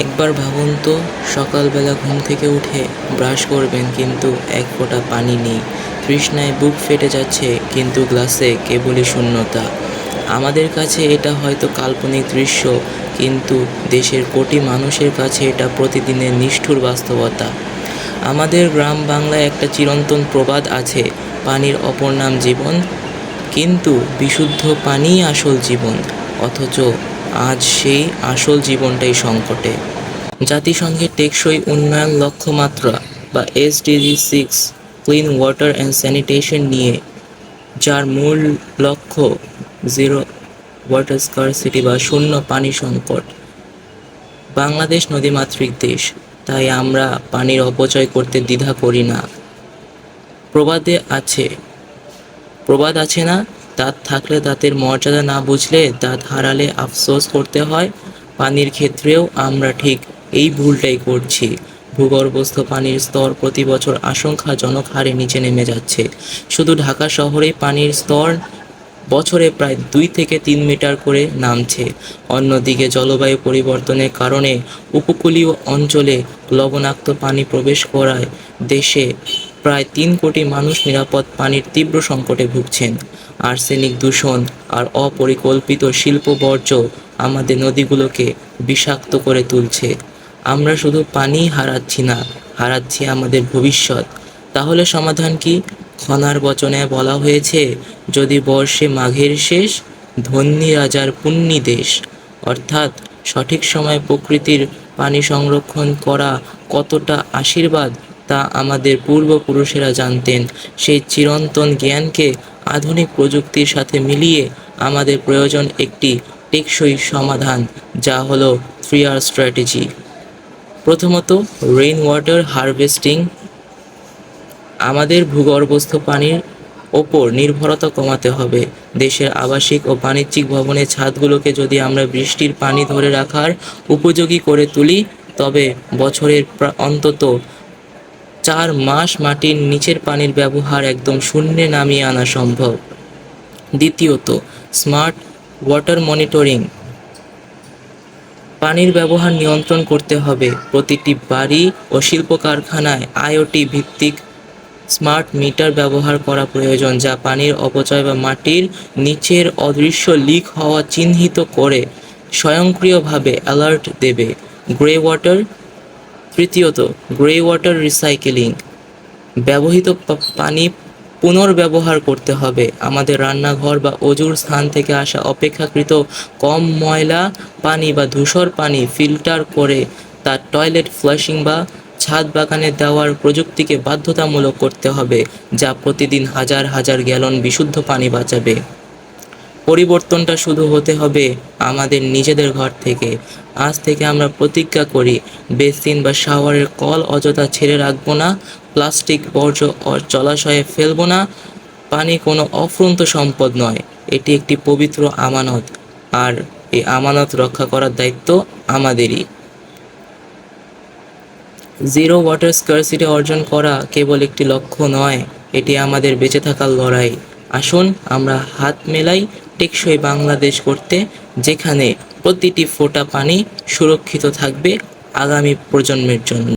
একবার ভাবুন তো, সকালবেলা ঘুম থেকে উঠে ব্রাশ করবেন কিন্তু এক ফোঁটা পানি নেই। তৃষ্ণায় বুক ফেটে যাচ্ছে কিন্তু গ্লাসে কেবলই শূন্যতা। আমাদের কাছে এটা হয়তো কাল্পনিক দৃশ্য, কিন্তু দেশের কোটি মানুষের কাছে এটা প্রতিদিনের নিষ্ঠুর বাস্তবতা। আমাদের গ্রাম বাংলায় একটা চিরন্তন প্রবাদ আছে, পানির অপর নাম জীবন। কিন্তু বিশুদ্ধ পানিই আসল জীবন। অথচ আজ সেই আসল জীবনটাই সংকটে। জাতিসংঘের টেকসই উন্নয়ন লক্ষ্যমাত্রা বা SDG-6 clean water and sanitation নিয়ে, যার মূল লক্ষ্য জিরো ওয়াটার স্কারসিটি বা শূন্য পানি সংকট। বাংলাদেশ নদীমাতৃক দেশ, তাই আমরা পানির অপচয় করতে দ্বিধা করি না। প্রবাদ আছে না, দাঁত থাকলে দাঁতের মর্যাদা না বুঝলে দাঁত হারালে আফসোস করতে হয়। পানির ক্ষেত্রেও আমরা ঠিক এই ভুলটাই করছি। ভূগর্ভস্থ পানির স্তর প্রতি বছর আশঙ্কাজনক হারে নিচে নেমে যাচ্ছে। শুধু ঢাকা শহরেই পানির স্তর বছরে প্রায় 2 থেকে 3 মিটার করে নামছে। অন্যদিকে জলবায়ু পরিবর্তনের কারণে উপকূলীয় অঞ্চলে লবণাক্ত পানি প্রবেশ করায় দেশে প্রায় 3 কোটি মানুষ নিরাপদ পানির তীব্র সংকটে ভুগছেন। আর্সেনিক দূষণ আর অপরিকল্পিত শিল্প বর্জ্য আমাদের নদীগুলোকে বিষাক্ত করে তুলছে। আমরা শুধু পানিই হারাচ্ছি না, হারাচ্ছি আমাদের ভবিষ্যৎ। তাহলে সমাধান কি? খনার বচনে বলা হয়েছে, যদি বর্ষে মাঘের শেষ, ধন্যী রাজার পুণ্যি দেশ। অর্থাৎ সঠিক সময়ে প্রকৃতির পানি সংরক্ষণ করা কতটা আশীর্বাদ তা আমাদের পূর্বপুরুষেরা জানতেন। সেই চিরন্তন জ্ঞানকে আধুনিক প্রযুক্তির সাথে মিলিয়ে আমাদের প্রয়োজন একটি টেকসই সমাধান, যা হলো 3R স্ট্র্যাটেজি। প্রথমত, রেইন ওয়াটার হারভেস্টিং। আমাদের ভূগর্ভস্থ পানির ওপর নির্ভরতা কমাতে হবে। দেশের আবাসিক ও বাণিজ্যিক ভবনের ছাদগুলোকে যদি আমরা বৃষ্টির পানি ধরে রাখার উপযোগী করে তুলি, তবে বছরের অন্তত 4 মাস মাটির নিচের পানির ব্যবহার একদম শূন্যে নামিয়ে আনা সম্ভব। দ্বিতীয়ত, স্মার্ট ওয়াটার মনিটরিং। পানির ব্যবহার নিয়ন্ত্রণ করতে হবে। প্রতিটি বাড়ি ও শিল্প কারখানায় IoT ভিত্তিক স্মার্ট মিটার ব্যবহার করা প্রয়োজন, যা পানির অপচয় বা মাটির নিচের অদৃশ্য লিক হওয়া চিহ্নিত করে স্বয়ংক্রিয়ভাবে অ্যালার্ট দেবে। Grey water. তৃতীয়ত, গ্রে ওয়াটার রিসাইকেলিং। ব্যবহৃত পানি পুনর্ব্যবহার করতে হবে। আমাদের রান্নাঘর বা অজুর স্থান থেকে আসা অপেক্ষাকৃত কম ময়লা পানি বা ধূসর পানি ফিল্টার করে তা টয়লেট ফ্লাশিং বা ছাদ বাগানে দেওয়ার প্রযুক্তিকে বাধ্যতামূলক করতে হবে, যা প্রতিদিন হাজার হাজার গ্যালন বিশুদ্ধ পানি বাঁচাবে। পরিবর্তনটা শুধু হতে হবে আমাদের নিজেদের ঘর থেকে। আজ থেকে আমরা প্রতিজ্ঞা করি, বেসিন বা শাওয়ারের কল অযথা ছেড়ে রাখবো না, প্লাস্টিক বর্জ্য জলাশয়ে ফেলবো না। পানি কোনো অফুরন্ত সম্পদ নয়, এটি একটি পবিত্র আমানত, আর এই আমানত রক্ষা করার দায়িত্ব আমাদেরই। জিরো ওয়াটার স্কারসিটি অর্জন করা কেবল একটি লক্ষ্য নয়, এটি আমাদের বেঁচে থাকার লড়াই। আসুন আমরা হাত মেলাই টেকসই বাংলাদেশ করতে, যেখানে প্রতিটি ফোঁটা পানি সুরক্ষিত থাকবে আগামী প্রজন্মের জন্য।